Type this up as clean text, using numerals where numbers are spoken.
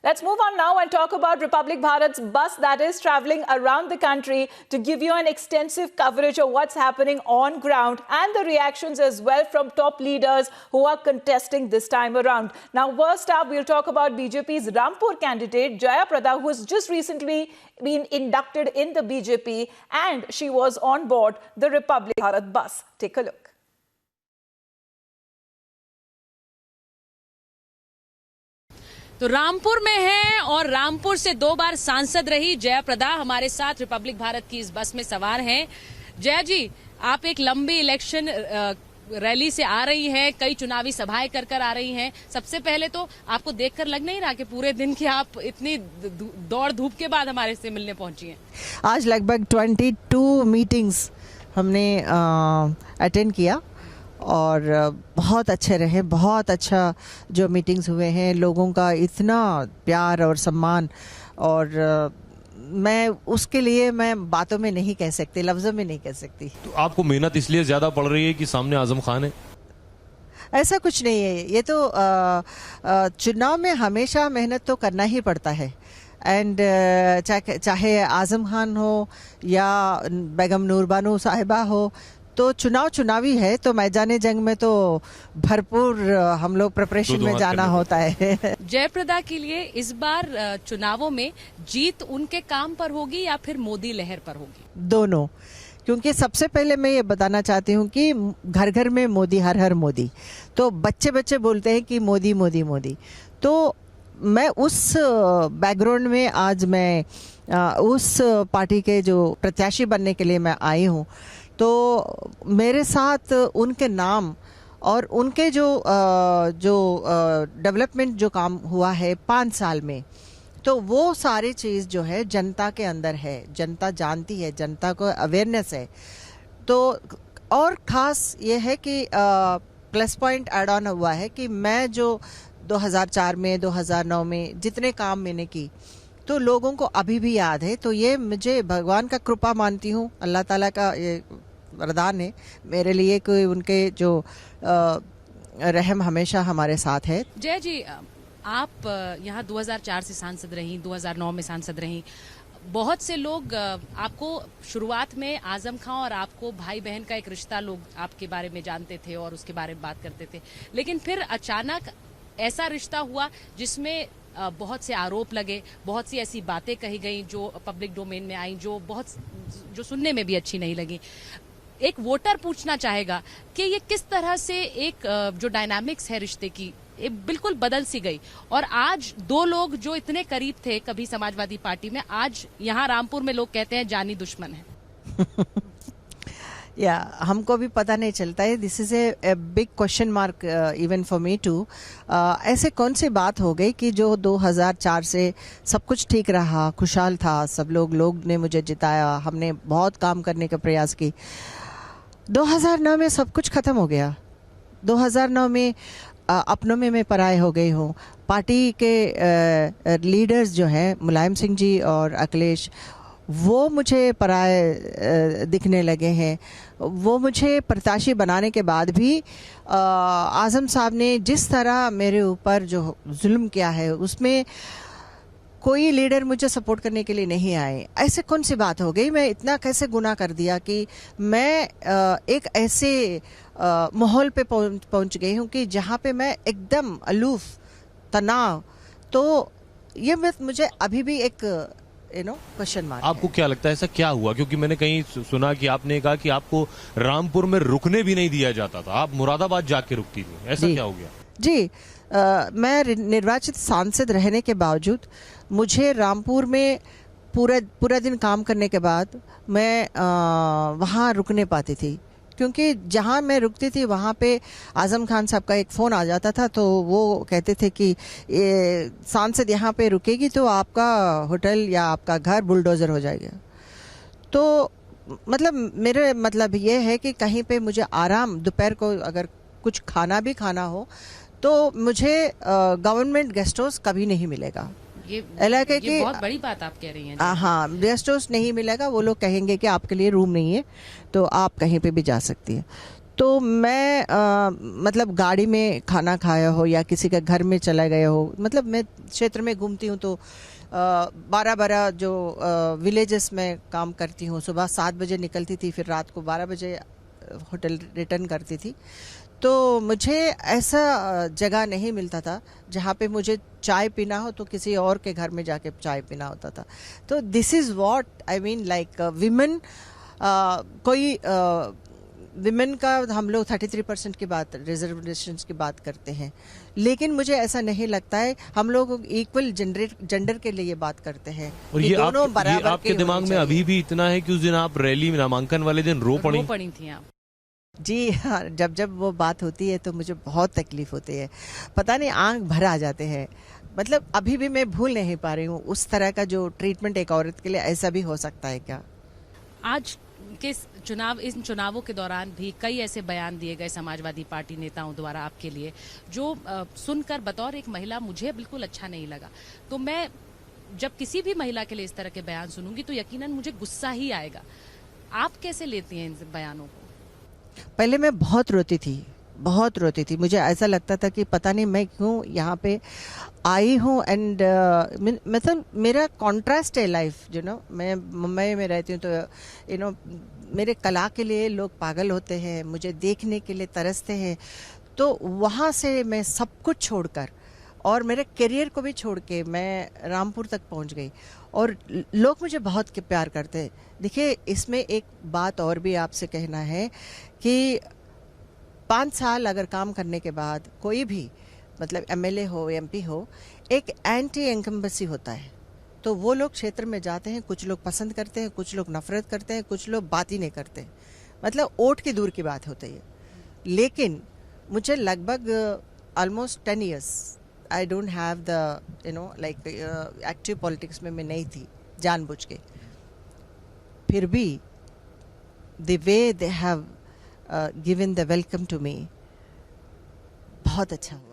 Let's move on now and talk about Republic Bharat's bus that is traveling around the country to give you an extensive coverage of what's happening on ground and the reactions as well from top leaders who are contesting this time around. Now, first up, we'll talk about BJP's Rampur candidate, Jaya Prada, who has just recently been inducted in the BJP, and she was on board the Republic Bharat bus. Take a look. तो रामपुर में है और रामपुर से 2 बार सांसद रही जया प्रदा हमारे साथ Republic Bharat की इस बस में सवार हैं। जया जी, आप एक लंबी इलेक्शन रैली से आ रही हैं, कई चुनावी सभाएं कर कर आ रही हैं। सबसे पहले तो आपको देखकर लग नहीं रहा कि पूरे दिन की आप इतनी दौड़ धूप के बाद हमारे से मिलने पहुंची हैं? आज लगभग 22 मीटिंग्स हमने अटेंड किया और बहुत अच्छे रहे, बहुत अच्छा जो मीटिंग्स हुए हैं, लोगों का इतना प्यार और सम्मान, और मैं उसके लिए मैं बातों में नहीं कह सकती, लफ्ज़ों में नहीं कह सकती। तो आपको मेहनत इसलिए ज़्यादा पड़ रही है कि सामने आजम खान है? ऐसा कुछ नहीं है, ये तो चुनाव में हमेशा मेहनत तो करना ही पड़ता है। एंड चाहे आजम खान हो या बेगम नूरबानो साहिबा हो, तो चुनावी है, तो मैदान जंग में तो भरपूर हम लोग प्रिपरेशन में जाना होता है। जयप्रदा के लिए इस बार चुनावों में जीत उनके काम पर होगी या फिर मोदी लहर पर होगी? दोनों, क्योंकि सबसे पहले मैं ये बताना चाहती हूँ कि घर घर में मोदी, हर हर मोदी। तो बच्चे बोलते हैं कि मोदी मोदी मोदी। तो मैं उस बैकग्राउंड में आज मैं उस पार्टी के जो प्रत्याशी बनने के लिए मैं आई हूँ। तो मेरे साथ उनके नाम और उनके जो डेवलपमेंट जो काम हुआ है 5 साल में, तो वो सारी चीज़ जो है जनता के अंदर है, जनता जानती है, जनता को अवेयरनेस है। तो और ख़ास ये है कि प्लस पॉइंट ऐड ऑन हुआ है कि मैं जो 2004 में 2009 में जितने काम मैंने की, तो लोगों को अभी भी याद है। तो ये मुझे भगवान का कृपा मानती हूँ, अल्लाह ताला का ये वरदान है मेरे लिए कि उनके जो रहम हमेशा हमारे साथ है। जय जी, आप यहाँ 2004 से सांसद रहीं, 2009 में सांसद रहीं। बहुत से लोग आपको शुरुआत में आजम खां और आपको भाई बहन का एक रिश्ता लोग आपके बारे में जानते थे और उसके बारे में बात करते थे, लेकिन फिर अचानक ऐसा रिश्ता हुआ जिसमें बहुत से आरोप लगे, बहुत सी ऐसी बातें कही गई जो पब्लिक डोमेन में आई, जो सुनने में भी अच्छी नहीं लगी। एक वोटर पूछना चाहेगा कि ये किस तरह से एक जो डायनामिक्स है रिश्ते की, ये बिल्कुल बदल सी गई, और आज 2 लोग जो इतने करीब थे कभी समाजवादी पार्टी में, आज यहाँ रामपुर में लोग कहते हैं जानी दुश्मन है। या हमको भी पता नहीं चलता है। This is a big question mark even for me too. ऐसे कौन सी बात हो गई कि जो 2004 से सब कुछ ठीक रहा, खुशहाल था, सब लोग ने मुझे जिताया, हमने बहुत काम करने का प्रयास की। 2009 में सब कुछ ख़त्म हो गया। 2009 में अपनों में मैं पराये हो गई हूँ। पार्टी के लीडर्स जो हैं मुलायम सिंह जी और अखिलेश, वो मुझे पराये दिखने लगे हैं। वो मुझे प्रत्याशी बनाने के बाद भी आज़म साहब ने जिस तरह मेरे ऊपर जो जुल्म किया है, उसमें कोई लीडर मुझे सपोर्ट करने के लिए नहीं आए। ऐसे कौन सी बात हो गई? मैं इतना कैसे गुनाह कर दिया कि मैं एक ऐसे माहौल पे पहुंच गई हूँ कि जहाँ पे मैं एकदम अलूफ, तनाव। तो ये मुझे अभी भी एक क्वेश्चन मार्क। आपको क्या लगता है ऐसा क्या हुआ? क्योंकि मैंने कहीं सुना कि आपने कहा कि आपको रामपुर में रुकने भी नहीं दिया जाता था, आप मुरादाबाद जाके रुकती थी, ऐसा क्या हो गया? जी, मैं निर्वाचित सांसद रहने के बावजूद मुझे रामपुर में पूरा दिन काम करने के बाद मैं वहाँ रुकने पाती थी, क्योंकि जहाँ मैं रुकती थी वहाँ पे आज़म खान साहब का एक फ़ोन आ जाता था। तो वो कहते थे कि ये सांसद यहाँ पे रुकेगी तो आपका होटल या आपका घर बुलडोज़र हो जाएगा। तो मतलब मेरे मतलब ये है कि कहीं पे मुझे आराम, दोपहर को अगर कुछ खाना भी खाना हो तो मुझे गवर्नमेंट गेस्ट हाउस कभी नहीं मिलेगा। ये बहुत बड़ी बात आप कह रही हैं। हाँ, गेस्ट हाउस नहीं मिलेगा। वो लोग कहेंगे कि आपके लिए रूम नहीं है, तो आप कहीं पे भी जा सकती है। तो मैं मतलब गाड़ी में खाना खाया हो या किसी के घर में चला गया हो, मतलब मैं क्षेत्र में घूमती हूँ तो 12 जो विलेजेस में काम करती हूँ, सुबह 7 बजे निकलती थी, फिर रात को 12 बजे होटल रिटर्न करती थी। तो मुझे ऐसा जगह नहीं मिलता था जहाँ पे मुझे चाय पीना हो तो किसी और के घर में जाके चाय पीना होता था। तो this is what I mean, like women, कोई विमेन का हम लोग 33% की बात, रिजर्वेशंस की बात करते हैं, लेकिन मुझे ऐसा नहीं लगता है। हम लोग इक्वल जेंडर के लिए बात करते हैं और कि ये दोनों बराबर आपके दिमाग में अभी भी इतना है कि उस दिन आप रैली नामांकन वाले दिन रो पड़ी थी आप? जी हाँ, जब जब वो बात होती है तो मुझे बहुत तकलीफ होती है, पता नहीं आंख भर आ जाते हैं। मतलब अभी भी मैं भूल नहीं पा रही हूँ उस तरह का जो ट्रीटमेंट एक औरत के लिए, ऐसा भी हो सकता है क्या? आज के इन चुनावों के दौरान भी कई ऐसे बयान दिए गए समाजवादी पार्टी नेताओं द्वारा आपके लिए, जो सुनकर बतौर एक महिला मुझे बिल्कुल अच्छा नहीं लगा। तो मैं जब किसी भी महिला के लिए इस तरह के बयान सुनूंगी तो यकीनन मुझे गुस्सा ही आएगा। आप कैसे लेती हैं इन बयानों को? पहले मैं बहुत रोती थी। मुझे ऐसा लगता था कि पता नहीं मैं क्यों यहाँ पे आई हूँ। एंड मतलब मेरा कॉन्ट्रास्ट है लाइफ, मैं मुंबई में रहती हूँ तो मेरे कला के लिए लोग पागल होते हैं, मुझे देखने के लिए तरसते हैं। तो वहाँ से मैं सब कुछ छोड़कर और मेरे करियर को भी छोड़ के मैं रामपुर तक पहुँच गई और लोग मुझे बहुत प्यार करते हैं। देखिए, इसमें एक बात और भी आपसे कहना है कि 5 साल अगर काम करने के बाद कोई भी, मतलब एमएलए हो, एमपी हो, एक एंटी इनकम्बेंसी होता है। तो वो लोग क्षेत्र में जाते हैं, कुछ लोग पसंद करते हैं, कुछ लोग नफरत करते हैं, कुछ लोग बात ही नहीं करते। मतलब वोट की दूर की बात होती है। लेकिन मुझे लगभग almost 10 years I don't have the like active politics में मैं नहीं थी जानबूझ के। फिर भी the way they have given the welcome to me, बहुत अच्छा हुआ।